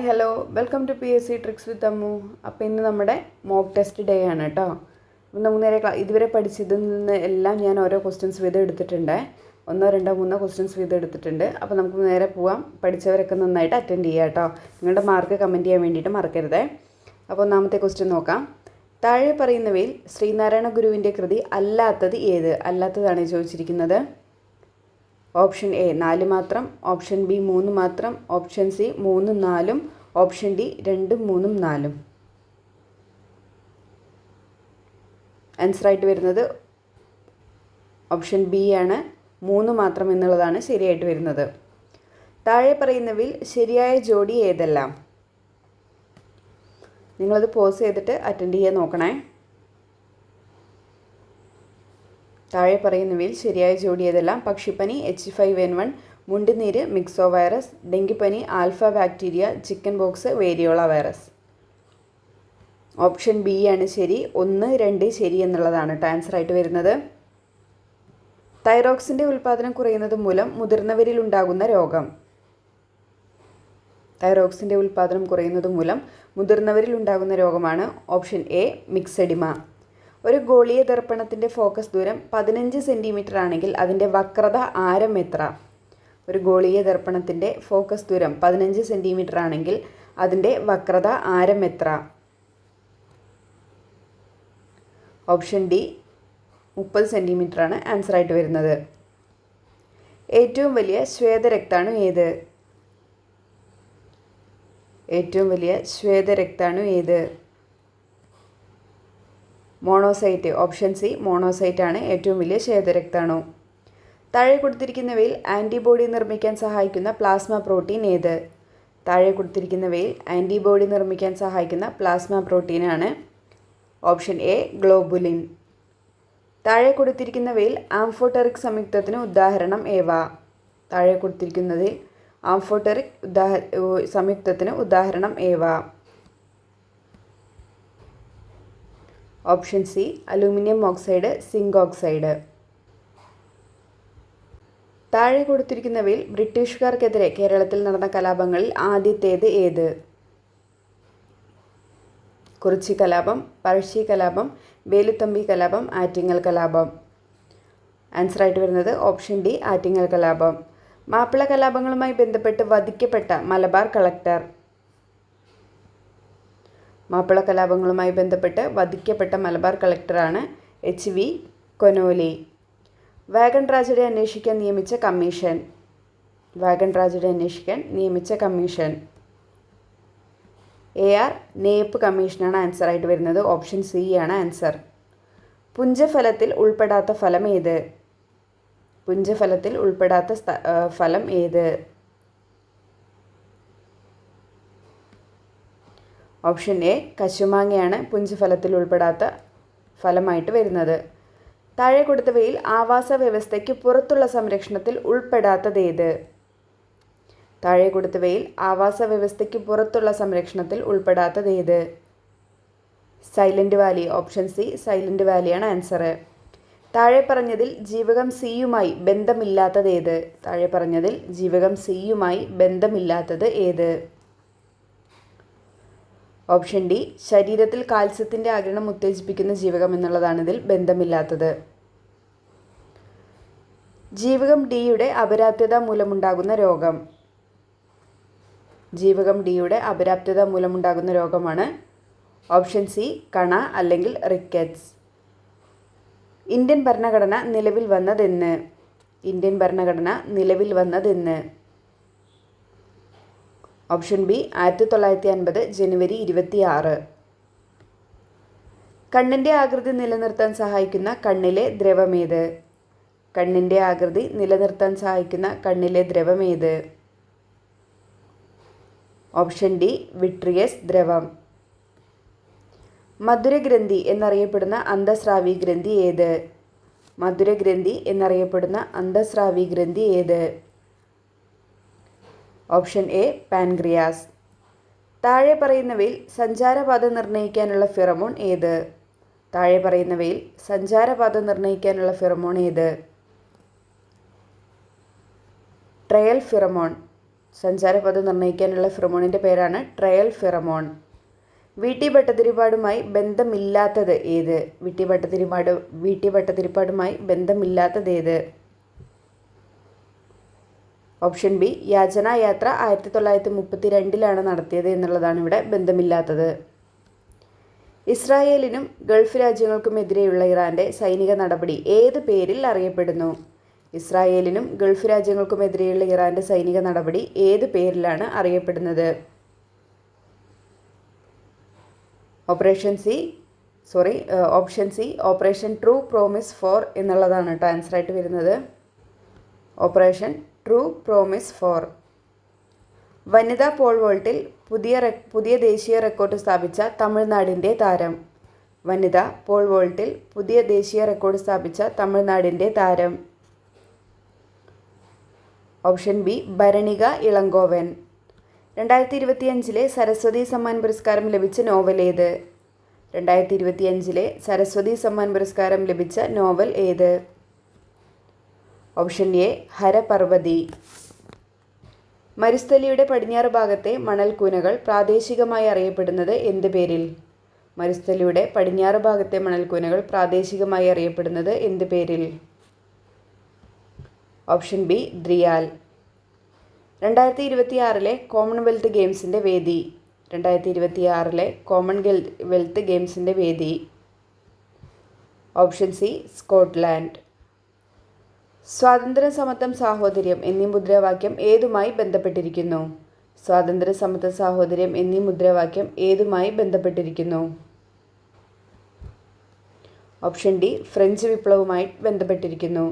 Hello welcome to PSC tricks with Ammu. അപ്പോൾ ഇന്ന് നമ്മുടെ മോക്ക് ടെസ്റ്റ് ഡേ ആണ് കേട്ടോ. അപ്പം നമുക്ക് നേരെ ഇതുവരെ പഠിച്ചതിൽ നിന്ന് എല്ലാം ഞാൻ ഓരോ ക്വസ്റ്റ്യൻസ് വീതം എടുത്തിട്ടുണ്ട്. 1, 2, 3 ക്വസ്റ്റ്യൻസ് വീതം എടുത്തിട്ടുണ്ട്. അപ്പോൾ നമുക്ക് നേരെ പോവാം. പഠിച്ചവരൊക്കെ നന്നായിട്ട് അറ്റൻഡ് ചെയ്യുക കേട്ടോ. നിങ്ങളുടെ മാർക്ക് കമൻറ്റ് ചെയ്യാൻ വേണ്ടിയിട്ട് മറക്കരുത്. അപ്പോൾ ഒന്നാമത്തെ ക്വസ്റ്റ്യൻ നോക്കാം. താഴെ പറയുന്നവയിൽ ശ്രീനാരായണ ഗുരുവിൻ്റെ കൃതി അല്ലാത്തത് ഏത്? അല്ലാത്തതാണ് ചോദിച്ചിരിക്കുന്നത്. ഓപ്ഷൻ എ 4 മാത്രം, ഓപ്ഷൻ ബി 3 മാത്രം, ഓപ്ഷൻ സി 3, 4, ഓപ്ഷൻ ഡി 2, 3, 4. ആൻസറായിട്ട് വരുന്നത് ഓപ്ഷൻ ബി ആണ്, 3 മാത്രം എന്നുള്ളതാണ് ശരിയായിട്ട് വരുന്നത്. താഴെ പറയുന്നവയിൽ ശരിയായ ജോഡി ഏതെല്ലാം? നിങ്ങളത് പോസ് ചെയ്തിട്ട് അറ്റൻഡ് ചെയ്യാൻ നോക്കണേ. താഴെ പറയുന്നവയിൽ ശരിയായ ജോഡി ഏതെല്ലാം? പക്ഷിപ്പനി H5N1, മുണ്ടുനീര് മിക്സോ വൈറസ്, ഡെങ്കിപ്പനി alpha bacteria, chicken box variola virus. Option B ആണ് ശരി. 1, 2 ശരി എന്നുള്ളതാണ് ആൻസറായിട്ട് വരുന്നത്. തൈറോക്സിൻ്റെ ഉൽപ്പാദനം കുറയുന്നത് മൂലം മുതിർന്നവരിൽ ഉണ്ടാകുന്ന രോഗം. തൈറോക്സിൻ്റെ ഉൽപ്പാദനം കുറയുന്നത് മൂലം മുതിർന്നവരിൽ ഉണ്ടാകുന്ന രോഗമാണ് ഓപ്ഷൻ എ മിക്സഡിമ. ഒരു ഗോളീയ ദർപ്പണത്തിൻ്റെ ഫോക്കസ് ദൂരം 15 സെൻറ്റിമീറ്റർ ആണെങ്കിൽ അതിൻ്റെ വക്രത ആരം എത്ര? ഒരു ഗോളീയ ദർപ്പണത്തിൻ്റെ ഫോക്കസ് ദൂരം 15 സെൻറ്റിമീറ്റർ ആണെങ്കിൽ അതിൻ്റെ വക്രത ആരം എത്ര? ഓപ്ഷൻ ഡി 30 സെൻറ്റിമീറ്റർ ആണ് ആൻസറായിട്ട് വരുന്നത്. ഏറ്റവും വലിയ ശ്വേതരക്താണു ഏത്? ഏറ്റവും വലിയ ശ്വേതരക്താണു ഏത്? മോണോസൈറ്റ്. ഓപ്ഷൻ സി മോണോസൈറ്റ് ആണ് ഏറ്റവും വലിയ ശ്വേതരക്താണു. താഴെ കൊടുത്തിരിക്കുന്നവയിൽ ആൻറ്റിബോഡി നിർമ്മിക്കാൻ സഹായിക്കുന്ന പ്ലാസ്മ പ്രോട്ടീൻ ഏത്? താഴെ കൊടുത്തിരിക്കുന്നവയിൽ ആൻറ്റിബോഡി നിർമ്മിക്കാൻ സഹായിക്കുന്ന പ്ലാസ്മ പ്രോട്ടീനാണ് ഓപ്ഷൻ എ ഗ്ലോബുലിൻ. താഴെ കൊടുത്തിരിക്കുന്നവയിൽ ആംഫോടെറിക് സംയുക്തത്തിന് ഉദാഹരണം ഏവ? താഴെ കൊടുത്തിരിക്കുന്നതിൽ ആംഫോടെറിക് സംയുക്തത്തിന് ഉദാഹരണം ഏവ? Option C aluminium oxide, zinc oxide. താഴെ കൊടുത്തിരിക്കുന്നവയിൽ ബ്രിട്ടീഷുകാർക്കെതിരെ കേരളത്തിൽ നടന്ന കലാപങ്ങളിൽ ആദ്യത്തേത് ഏത്? കുറിച്ചി കലാപം, പഴശ്ശി കലാപം, വേലുത്തമ്പി കലാപം, ആറ്റിങ്ങൽ കലാപം. ആൻസറായിട്ട് വരുന്നത് ഓപ്ഷൻ ഡി ആറ്റിങ്ങൽ കലാപം. മാപ്പിള കലാപങ്ങളുമായി ബന്ധപ്പെട്ട് വധിക്കപ്പെട്ട മലബാർ കളക്ടർ. മാപ്പിള കലാപങ്ങളുമായി ബന്ധപ്പെട്ട് വധിക്കപ്പെട്ട മലബാർ കളക്ടറാണ് HV കൊനോലി. വാഗൺ ട്രാജഡി അന്വേഷിക്കാൻ നിയമിച്ച കമ്മീഷൻ. വാഗൺ ട്രാജഡി അന്വേഷിക്കാൻ നിയമിച്ച കമ്മീഷൻ AR നേപ്പ് കമ്മീഷനാണ് ആൻസറായിട്ട് വരുന്നത്. ഓപ്ഷൻ സി ആണ് ആൻസർ. പുഞ്ചഫലത്തിൽ ഉൾപ്പെടാത്ത ഫലം ഏത്? പുഞ്ചഫലത്തിൽ ഉൾപ്പെടാത്ത ഫലം ഏത്? ഓപ്ഷൻ എ കശുമാങ്ങയാണ് പുഞ്ചഫലത്തിൽ ഉൾപ്പെടാത്ത ഫലമായിട്ട് വരുന്നത്. താഴെ കൊടുത്തവയിൽ ആവാസ വ്യവസ്ഥയ്ക്ക് പുറത്തുള്ള സംരക്ഷണത്തിൽ ഉൾപ്പെടാത്തത് ഏത്? താഴെ കൊടുത്തവയിൽ ആവാസ വ്യവസ്ഥയ്ക്ക് പുറത്തുള്ള സംരക്ഷണത്തിൽ ഉൾപ്പെടാത്തത് ഏത്? Silent Valley. Option C Silent വാലിയാണ് ആൻസർ. താഴെ പറഞ്ഞതിൽ ജീവകം സിയുമായി ബന്ധമില്ലാത്തത് ഏത്? താഴെ പറഞ്ഞതിൽ ജീവകം സിയുമായി ബന്ധമില്ലാത്തത് ഏത്? ഓപ്ഷൻ ഡി ശരീരത്തിൽ കാൽസ്യത്തിൻ്റെ ആഗിരണം ഉത്തേജിപ്പിക്കുന്ന ജീവകം എന്നുള്ളതാണ് ഇതിൽ ബന്ധമില്ലാത്തത്. ജീവകം ഡിയുടെ അപര്യാപ്തത മൂലമുണ്ടാകുന്ന രോഗം. ജീവകം ഡിയുടെ അപര്യാപ്തത മൂലമുണ്ടാകുന്ന രോഗമാണ് ഓപ്ഷൻ സി കണ അല്ലെങ്കിൽ റിക്കറ്റ്സ്. ഇന്ത്യൻ ഭരണഘടന നിലവിൽ വന്നതെന്ന്? ഇന്ത്യൻ ഭരണഘടന നിലവിൽ വന്നതെന്ന്? ഓപ്ഷൻ ബി 1950 ജനുവരി 26. കണ്ണിൻ്റെ ആകൃതി നിലനിർത്താൻ സഹായിക്കുന്ന കണ്ണിലെ ദ്രവമേത്? കണ്ണിൻ്റെ ആകൃതി നിലനിർത്താൻ സഹായിക്കുന്ന കണ്ണിലെ ദ്രവമേത്? ഓപ്ഷൻ ഡി വിട്രിയസ് ദ്രവം. മധുരഗ്രന്ഥി എന്നറിയപ്പെടുന്ന അന്തസ്രാവി ഗ്രന്ഥി ഏത്? മധുരഗ്രന്ഥി എന്നറിയപ്പെടുന്ന അന്തസ്രാവി ഗ്രന്ഥി ഏത്? Option A pancreas. താഴെ പറയുന്നവയിൽ സഞ്ചാരപാത നിർണ്ണയിക്കാനുള്ള ഫിറമോൺ ഏത്? താഴെ പറയുന്നവയിൽ സഞ്ചാരപാത നിർണ്ണയിക്കാനുള്ള ഫിറമോൺ ഏത്? Trail pheromone. സഞ്ചാരപഥ നിർണ്ണയിക്കാനുള്ള ഫിറമോണിൻ്റെ പേരാണ് ട്രയൽ ഫിറമോൺ. വീട്ടി ഭട്ടതിരിപ്പാടുമായി ബന്ധമില്ലാത്തത് ഏത്? വീട്ടി ഭട്ടതിരിപ്പാടുമായി ബന്ധമില്ലാത്തത് ഏത്? ഓപ്ഷൻ ബി യാചനായാത്ര 1932 നടത്തിയത് എന്നുള്ളതാണ് ഇവിടെ ബന്ധമില്ലാത്തത്. ഇസ്രായേലിനും ഗൾഫ് രാജ്യങ്ങൾക്കുമെതിരെയുള്ള ഇറാൻ്റെ സൈനിക നടപടി ഏത് പേരിൽ അറിയപ്പെടുന്നു? ഇസ്രായേലിനും ഗൾഫ് രാജ്യങ്ങൾക്കുമെതിരെയുള്ള ഇറാൻ്റെ സൈനിക നടപടി ഏത് പേരിലാണ് അറിയപ്പെടുന്നത്? Option C operation true promise 4 എന്നുള്ളതാണ് കേട്ടോ ആൻസറായിട്ട് വരുന്നത്. Operation true promise 4. വനിതാ പോൾ വോൾട്ടിൽ പുതിയ ദേശീയ റെക്കോർഡ് സ്ഥാപിച്ച തമിഴ്നാടിൻ്റെ താരം. വനിതാ പോൾ വോൾട്ടിൽ പുതിയ ദേശീയ റെക്കോർഡ് സ്ഥാപിച്ച തമിഴ്നാടിൻ്റെ താരം. Option B ഭരണിക Elangovan. 2025 സരസ്വതി സമ്മാൻ പുരസ്കാരം ലഭിച്ച നോവൽ ഏത്? 2025 സരസ്വതി സമ്മാൻ പുരസ്കാരം ലഭിച്ച നോവൽ ഏത്? Option A ഹരപർവ്വതി. മരുസ്ഥലിയുടെ പടിഞ്ഞാറ് ഭാഗത്തെ മണൽക്കൂനകൾ പ്രാദേശികമായി അറിയപ്പെടുന്നത് എന്ത് പേരിൽ? മരുസ്ഥലിയുടെ പടിഞ്ഞാറ് ഭാഗത്തെ മണൽക്കൂനകൾ പ്രാദേശികമായി അറിയപ്പെടുന്നത് എന്ത് പേരിൽ? ഓപ്ഷൻ ബി ദ്രിയാൽ. 2026 കോമൺവെൽത്ത് ഗെയിംസിൻ്റെ വേദി. 2026 കോമൺവെൽത്ത് ഗെയിംസിൻ്റെ വേദി. Option C Scotland. സ്വാതന്ത്ര്യം, സമത്വം, സാഹോദര്യം എന്നീ മുദ്രാവാക്യം ഏതുമായി ബന്ധപ്പെട്ടിരിക്കുന്നു? സ്വാതന്ത്ര്യം, സമത്വം, സാഹോദര്യം എന്നീ മുദ്രാവാക്യം ഏതുമായി ബന്ധപ്പെട്ടിരിക്കുന്നു? ഓപ്ഷൻ ഡി ഫ്രഞ്ച് വിപ്ലവവുമായി ബന്ധപ്പെട്ടിരിക്കുന്നു.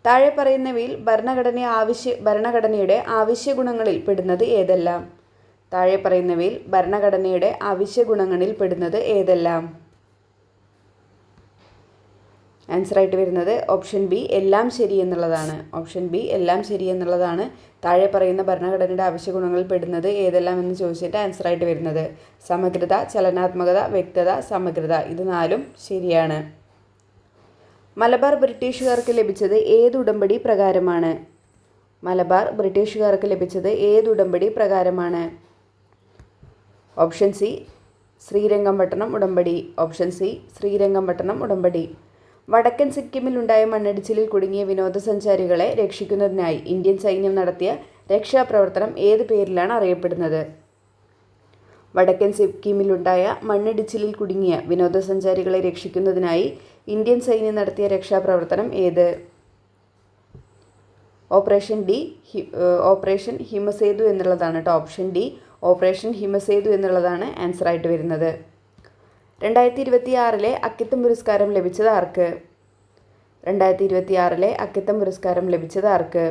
താഴെ പറയുന്നവയിൽ ഭരണഘടനയുടെ ആവശ്യ ഗുണങ്ങളിൽ പെടുന്നത് ഏതെല്ലാം? താഴെ പറയുന്നവയിൽ ഭരണഘടനയുടെ ആവശ്യ ഗുണങ്ങളിൽ പെടുന്നത് ഏതെല്ലാം? ആൻസറായിട്ട് വരുന്നത് ഓപ്ഷൻ ബി എല്ലാം ശരി എന്നുള്ളതാണ്. ഓപ്ഷൻ ബി എല്ലാം ശരി എന്നുള്ളതാണ് താഴെ പറയുന്ന ഭരണഘടനയുടെ ആവശ്യ ഗുണങ്ങളിൽ പെടുന്നത് ഏതെല്ലാം എന്ന് ചോദിച്ചിട്ട് ആൻസറായിട്ട് വരുന്നത്. സമഗ്രത, ചലനാത്മകത, വ്യക്തത, സമഗ്രത, ഇത് 4ഉം ശരിയാണ്. മലബാർ ബ്രിട്ടീഷുകാർക്ക് ലഭിച്ചത് ഏത് ഉടമ്പടി പ്രകാരമാണ്? മലബാർ ബ്രിട്ടീഷുകാർക്ക് ലഭിച്ചത് ഏത് ഉടമ്പടി പ്രകാരമാണ്? ഓപ്ഷൻ സി ശ്രീരംഗപട്ടണം ഉടമ്പടി. ഓപ്ഷൻ സി ശ്രീരംഗപട്ടണം ഉടമ്പടി. വടക്കൻ സിക്കിമിലുണ്ടായ മണ്ണിടിച്ചിലിൽ കുടുങ്ങിയ വിനോദസഞ്ചാരികളെ രക്ഷിക്കുന്നതിനായി ഇന്ത്യൻ സൈന്യം നടത്തിയ രക്ഷാപ്രവർത്തനം ഏത് പേരിലാണ് അറിയപ്പെടുന്നത്? വടക്കൻ സിക്കിമിലുണ്ടായ മണ്ണിടിച്ചിലിൽ കുടുങ്ങിയ വിനോദസഞ്ചാരികളെ രക്ഷിക്കുന്നതിനായി ഇന്ത്യൻ സൈന്യം നടത്തിയ രക്ഷാപ്രവർത്തനം ഏത്? ഓപ്പറേഷൻ ഹിമസേതു എന്നുള്ളതാണ് കേട്ടോ. ഓപ്ഷൻ ഡി ഓപ്പറേഷൻ ഹിമസേതു എന്നുള്ളതാണ് ആൻസറായിട്ട് വരുന്നത്. 2026 അക്കിത്തം പുരസ്കാരം ലഭിച്ചത് ആർക്ക്? 2026 അക്കിത്തം പുരസ്കാരം ലഭിച്ചത് ആർക്ക്?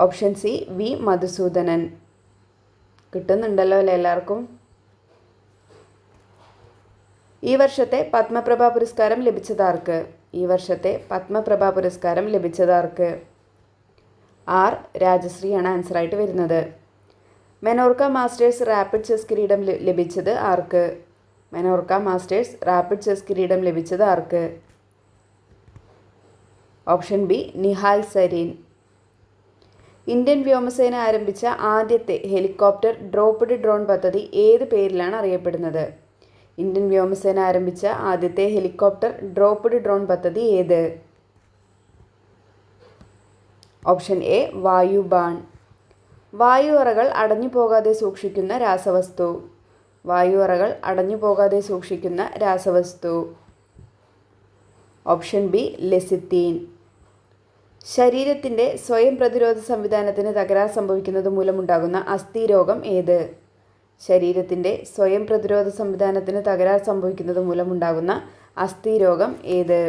Option C V Madhusoodanan. കിട്ടുന്നുണ്ടല്ലോ അല്ലേ എല്ലാവർക്കും? ഈ വർഷത്തെ പത്മപ്രഭ പുരസ്കാരം ലഭിച്ചതാർക്ക്? ഈ വർഷത്തെ പത്മപ്രഭ പുരസ്കാരം ലഭിച്ചതാർക്ക്? ആർ രാജശ്രീയാണ് ആൻസറായിട്ട് വരുന്നത്. മെനോർക്ക മാസ്റ്റേഴ്സ് റാപ്പിഡ് ചെസ് കിരീടം ലഭിച്ചത് ആർക്ക്? മെനോർക്ക മാസ്റ്റേഴ്സ് റാപ്പിഡ് ചെസ് കിരീടം ലഭിച്ചത് ആർക്ക്? Option B Nihal Sarin. Indian വ്യോമസേന ആരംഭിച്ച ആദ്യത്തെ ഹെലികോപ്റ്റർ ഡ്രോപ്പ്ഡ് ഡ്രോൺ പദ്ധതി ഏത് പേരിലാണ് അറിയപ്പെടുന്നത്? ഇന്ത്യൻ വ്യോമസേന ആരംഭിച്ച ആദ്യത്തെ ഹെലികോപ്റ്റർ ഡ്രോപ്പ്ഡ് ഡ്രോൺ പദ്ധതി ഏത്? Option A Vayuban. വായു അറകൾ അടഞ്ഞു പോകാതെ സൂക്ഷിക്കുന്ന രാസവസ്തു. വായു അറകൾ അടഞ്ഞു പോകാതെ സൂക്ഷിക്കുന്ന രാസവസ്തു. Option B lecithin. ശരീരത്തിൻ്റെ സ്വയം പ്രതിരോധ സംവിധാനത്തിന് തകരാർ സംഭവിക്കുന്നത് മൂലമുണ്ടാകുന്ന അസ്ഥിരോഗം ഏത്? ശരീരത്തിൻ്റെ സ്വയം പ്രതിരോധ സംവിധാനത്തിന് തകരാർ സംഭവിക്കുന്നത് മൂലമുണ്ടാകുന്ന അസ്ഥിരോഗം ഏത്?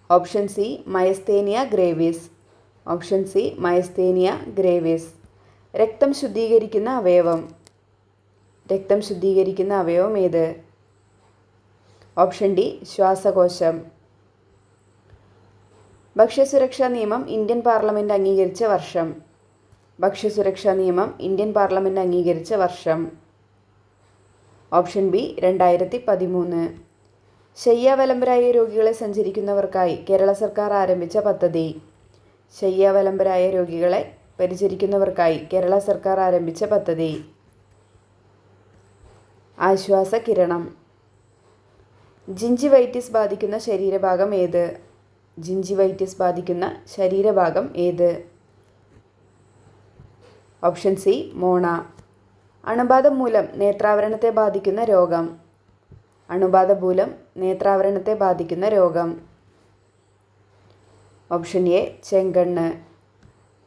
Option C myasthenia gravis. Option C myasthenia gravis. രക്തം ശുദ്ധീകരിക്കുന്ന അവയവം. രക്തം ശുദ്ധീകരിക്കുന്ന അവയവം ഏത്? ഓപ്ഷൻ ഡി ശ്വാസകോശം. ഭക്ഷ്യസുരക്ഷാ നിയമം ഇന്ത്യൻ പാർലമെൻറ്റ് അംഗീകരിച്ച വർഷം. ഭക്ഷ്യസുരക്ഷാ നിയമം ഇന്ത്യൻ പാർലമെൻറ്റ് അംഗീകരിച്ച വർഷം. Option B 2013. ശയ്യാവലംബരായ രോഗികളെ സഞ്ചരിക്കുന്നവർക്കായി കേരള സർക്കാർ ആരംഭിച്ച പദ്ധതി. ശയ്യാവലംബരായ രോഗികളെ പരിചരിക്കുന്നവർക്കായി കേരള സർക്കാർ ആരംഭിച്ച പദ്ധതി. ആശ്വാസ കിരണം. ജിഞ്ചിവൈറ്റിസ് ബാധിക്കുന്ന ശരീരഭാഗം ഏത്? ജിഞ്ചിവൈറ്റിസ് ബാധിക്കുന്ന ശരീരഭാഗം ഏത്? ഓപ്ഷൻ സി മോണ. അണുബാധ മൂലം നേത്രാവരണത്തെ ബാധിക്കുന്ന രോഗം. അണുബാധ മൂലം നേത്രാവരണത്തെ ബാധിക്കുന്ന രോഗം. ഓപ്ഷൻ എ ചെങ്കണ്ണ്.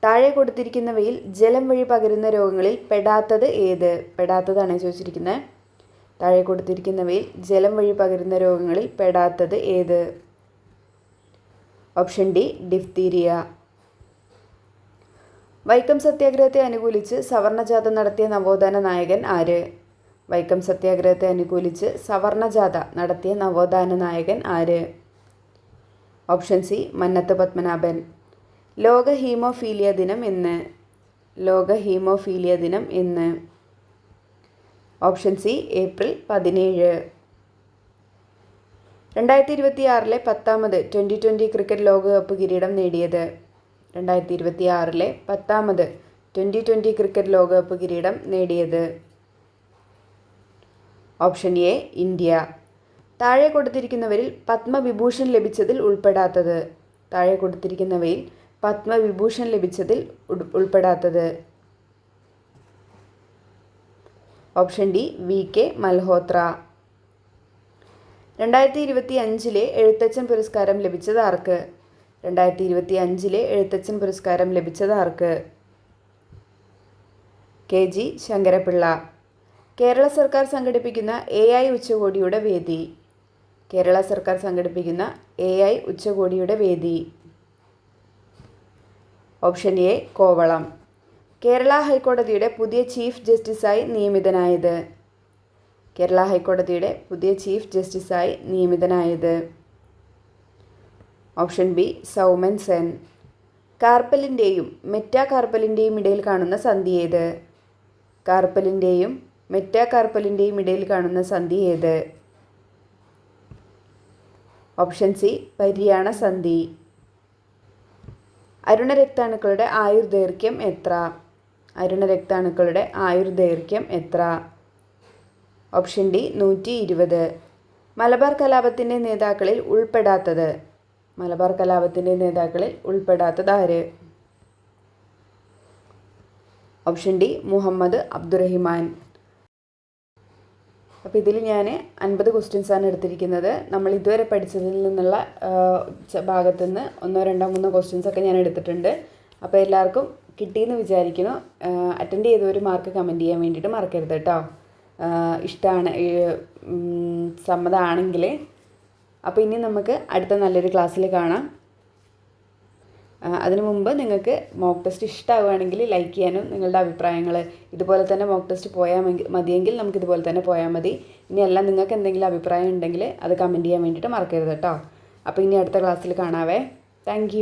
താഴെ കൊടുത്തിരിക്കുന്നവയിൽ ജലം വഴി പകരുന്ന രോഗങ്ങളിൽ പെടാത്തത് ഏത്? പെടാത്തതാണ് ചോദിച്ചിരിക്കുന്നത്. താഴെ കൊടുത്തിരിക്കുന്നവയിൽ ജലം വഴി പകരുന്ന രോഗങ്ങളിൽ പെടാത്തത് ഏത്? Option D diphtheria. വൈക്കം സത്യാഗ്രഹത്തെ അനുകൂലിച്ച് സവർണജാഥ നടത്തിയ നവോത്ഥാന നായകൻ ആര്? വൈക്കം സത്യാഗ്രഹത്തെ അനുകൂലിച്ച് സവർണജാഥ നടത്തിയ നവോത്ഥാന നായകൻ ആര്? Option C Mannathu Padmanabhan. ലോക ഹീമോഫീലിയ ദിനം എന്ന്? ലോക ഹീമോഫീലിയ ദിനം എന്ന്? Option C April 17. 2026 10ാമത് T20 ക്രിക്കറ്റ് ലോകകപ്പ് കിരീടം നേടിയത്? 2026 10ാമത് T20 ക്രിക്കറ്റ് ലോകകപ്പ് കിരീടം നേടിയത്? Option A India. താഴെ കൊടുത്തിരിക്കുന്നവരിൽ പത്മവിഭൂഷൺ ലഭിച്ചതിൽ ഉൾപ്പെടാത്തത്? താഴെ കൊടുത്തിരിക്കുന്നവയിൽ പത്മവിഭൂഷൺ ലഭിച്ചതിൽ ഉൾപ്പെടാത്തത്? Option D VK Malhotra. 2025 Ezhuthachan പുരസ്കാരം ലഭിച്ചത് ആർക്ക്? 2025 എഴുത്തച്ഛൻ പുരസ്കാരം ലഭിച്ചത് ആർക്ക്? KG ശങ്കരപിള്ള. കേരള സർക്കാർ സംഘടിപ്പിക്കുന്ന AI ഉച്ചകോടിയുടെ വേദി? കേരള സർക്കാർ സംഘടിപ്പിക്കുന്ന AI ഉച്ചകോടിയുടെ വേദി? Option A Kovalam. കേരള ഹൈക്കോടതിയുടെ പുതിയ ചീഫ് ജസ്റ്റിസായി നിയമിതനായത്? കേരള ഹൈക്കോടതിയുടെ പുതിയ ചീഫ് ജസ്റ്റിസായി നിയമിതനായത്? Option B Soumen Sen. കാർപ്പലിൻ്റെയും മെറ്റാകാർപ്പലിൻ്റെയും ഇടയിൽ കാണുന്ന സന്ധി ഏത്? കാർപ്പലിൻ്റെയും മെറ്റാകാർപ്പലിൻ്റെയും ഇടയിൽ കാണുന്ന സന്ധി ഏത്? ഓപ്ഷൻ സി പര്യാണ സന്ധി. അരുണരക്താണുക്കളുടെ ആയുർദൈർഘ്യം എത്ര? അരുണരക്താണുക്കളുടെ ആയുർദൈർഘ്യം എത്ര? Option D 120. മലബാർ കലാപത്തിൻ്റെ നേതാക്കളിൽ ഉൾപ്പെടാത്തത്? മലബാർ കലാപത്തിൻ്റെ നേതാക്കളിൽ ഉൾപ്പെടാത്തത് ആര്? Option D Muhammad Abdurahiman. അപ്പോൾ ഇതിൽ ഞാൻ 50 ക്വസ്റ്റ്യൻസാണ് എടുത്തിരിക്കുന്നത്. നമ്മൾ ഇതുവരെ പഠിച്ചതിൽ നിന്നുള്ള ഭാഗത്തുനിന്ന് 1, 2, 3 ക്വസ്റ്റ്യൻസൊക്കെ ഞാൻ എടുത്തിട്ടുണ്ട്. അപ്പോൾ എല്ലാവർക്കും കിട്ടിയെന്ന് വിചാരിക്കുന്നു. അറ്റൻഡ് ചെയ്തവർ മാർക്ക് കമൻറ്റ് ചെയ്യാൻ വേണ്ടിയിട്ട് മറക്കരുത് കേട്ടോ. ഇഷ്ടമാണ് സമ്മതമാണെങ്കിൽ. അപ്പോൾ ഇനി നമുക്ക് അടുത്ത നല്ലൊരു ക്ലാസ്സിൽ കാണാം. അതിനു മുമ്പ് നിങ്ങൾക്ക് മോക്ക് ടെസ്റ്റ് ഇഷ്ടമാവുകയാണെങ്കിൽ ലൈക്ക് ചെയ്യാനും നിങ്ങളുടെ അഭിപ്രായങ്ങൾ ഇതുപോലെ തന്നെ മോക്ക് ടെസ്റ്റ് പോയാൽ മതിയെങ്കിൽ നമുക്ക് ഇതുപോലെ തന്നെ പോയാൽ മതി. ഇനിയെല്ലാം നിങ്ങൾക്ക് എന്തെങ്കിലും അഭിപ്രായം ഉണ്ടെങ്കിൽ അത് കമൻറ്റ് ചെയ്യാൻ വേണ്ടിയിട്ട് മറക്കരുത് കേട്ടോ. അപ്പോൾ ഇനി അടുത്ത ക്ലാസ്സിൽ കാണാവേ. താങ്ക്